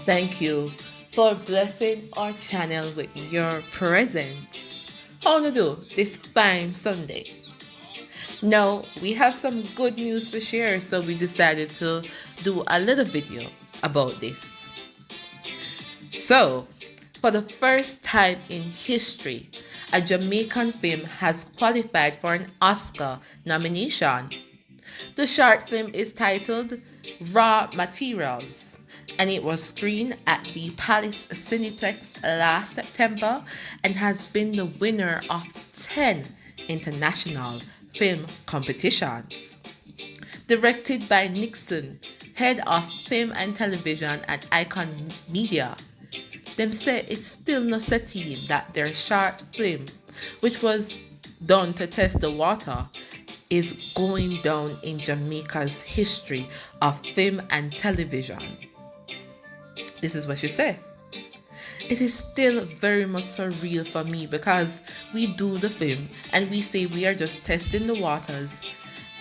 Thank you for blessing our channel with your presence. How to do this fine Sunday? Now, we have some good news to share, so we decided to do a little video about this. So, for the first time in history, a Jamaican film has qualified for an Oscar nomination. The short film is titled Raw Materials, and it was screened at the Palace Cineplex last September and has been the winner of 10 international film competitions. Directed by Nixon, head of film and television at Icon Media, them say it's still no certain that their short film, which was done to test the water, is going down in Jamaica's history of film and television. This is what she said. It is still very much surreal for me because we do the film and we say we are just testing the waters,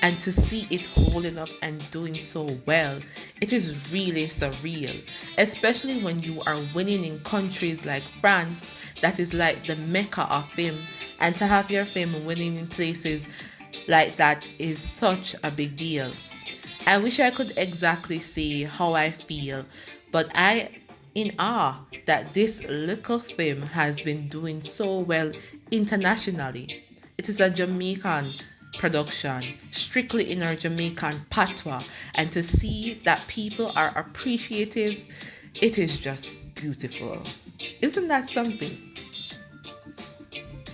and to see it holding up and doing so well, it is really surreal, especially when you are winning in countries like France, that is like the mecca of film, and to have your film winning in places like that is such a big deal. I wish I could exactly say how I feel, but I in awe that this little film has been doing so well internationally. It is a Jamaican production, strictly in our Jamaican Patwa, and to see that people are appreciative, it is just beautiful. Isn't that something?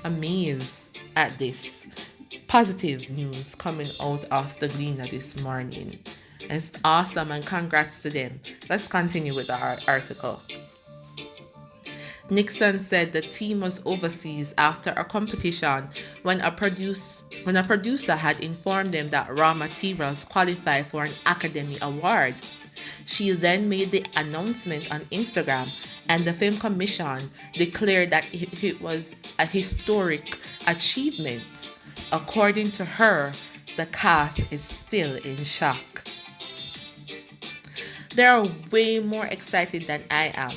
Amazed at this positive news coming out of the Gleaner this morning. It's awesome and congrats to them. Let's continue with our article. Nixon said the team was overseas after a competition when a producer had informed them that Raw Materials qualified for an Academy Award. She then made the announcement on Instagram, and the Film Commission declared that it was a historic achievement. According to her, the cast is still in shock. They are way more excited than I am.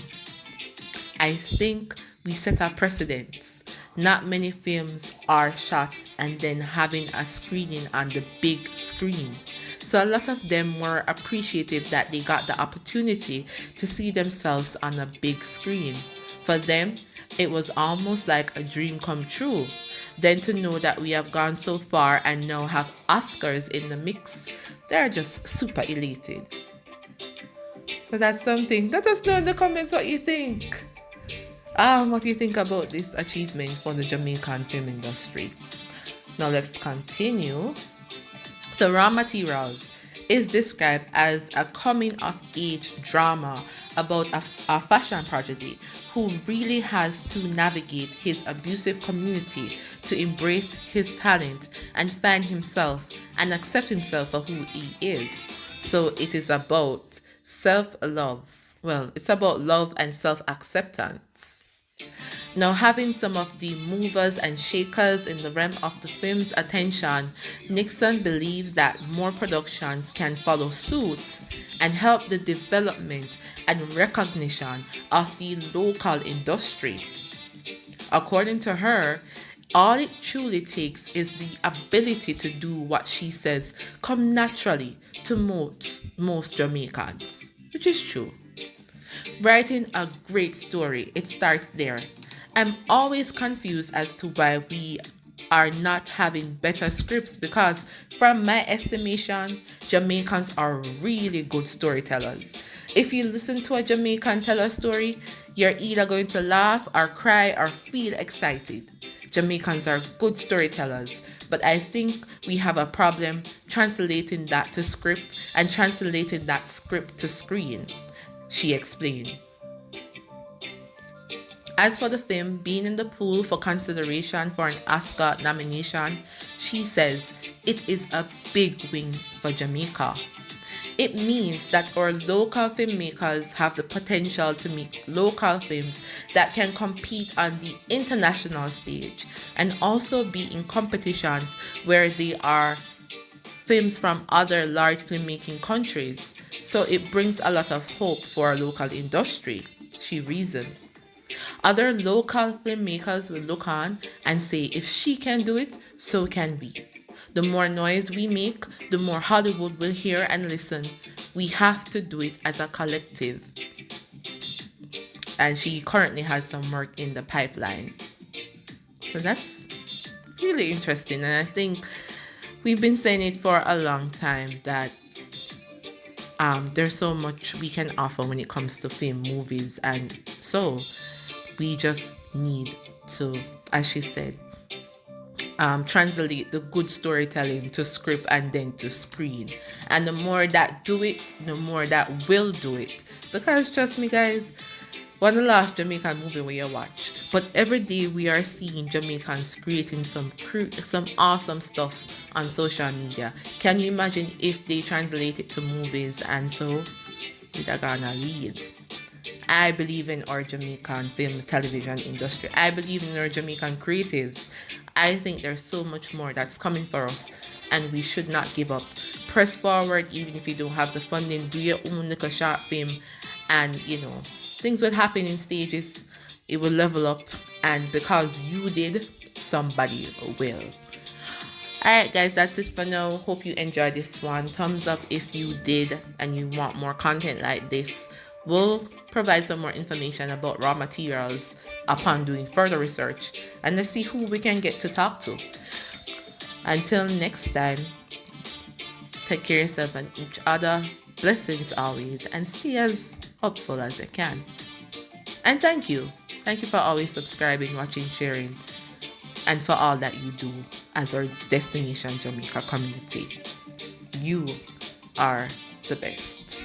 I think we set a precedent. Not many films are shot and then having a screening on the big screen. So a lot of them were appreciative that they got the opportunity to see themselves on a big screen. For them, it was almost like a dream come true. Then to know that we have gone so far and now have Oscars in the mix, they're just super elated. So that's something. Let us know in the comments what you think. What do you think about this achievement for the Jamaican film industry? Now let's continue. So Raw Materials is described as a coming-of-age drama about a fashion prodigy who really has to navigate his abusive community to embrace his talent and find himself and accept himself for who he is. So it is about self-love. Well, it's about love and self-acceptance. Now, having some of the movers and shakers in the realm of the film's attention, Nixon believes that more productions can follow suit and help the development and recognition of the local industry. According to her, all it truly takes is the ability to do what she says come naturally to most Jamaicans, which is true. Writing a great story, it starts there. I'm always confused as to why we are not having better scripts because, from my estimation, Jamaicans are really good storytellers. If you listen to a Jamaican tell a story, you're either going to laugh or cry or feel excited. Jamaicans are good storytellers, but I think we have a problem translating that to script and translating that script to screen, she explained. As for the film being in the pool for consideration for an Oscar nomination, she says it is a big win for Jamaica. It means that our local filmmakers have the potential to make local films that can compete on the international stage and also be in competitions where they are films from other large filmmaking countries. So it brings a lot of hope for our local industry, she reasoned. Other local filmmakers will look on and say, if she can do it, so can we. The more noise we make, the more Hollywood will hear and listen. We have to do it as a collective. And she currently has some work in the pipeline. So that's really interesting. And I think we've been saying it for a long time that there's so much we can offer when it comes to film, movies, and so we just need to, as she said, translate the good storytelling to script and then to screen. And the more that do it, the more that will do it. Because trust me, guys, one of the last Jamaican movie we watch, but every day we are seeing Jamaicans creating some awesome stuff on social media. Can you imagine if they translate it to movies and so we're gonna lead? I believe in our Jamaican film television industry. I believe in our Jamaican creatives. I think there's so much more that's coming for us and we should not give up. Press forward even if you don't have the funding. Do your own little short film and things will happen in stages. It will level up and because you did, somebody will. Alright guys, that's it for now. Hope you enjoyed this one. Thumbs up if you did and you want more content like this. We'll provide some more information about raw materials upon doing further research and let's see who we can get to talk to. Until next time, take care of yourself and each other. Blessings always and stay as hopeful as you can. And thank you. Thank you for always subscribing, watching, sharing, and for all that you do as our Destination Jamaica community. You are the best.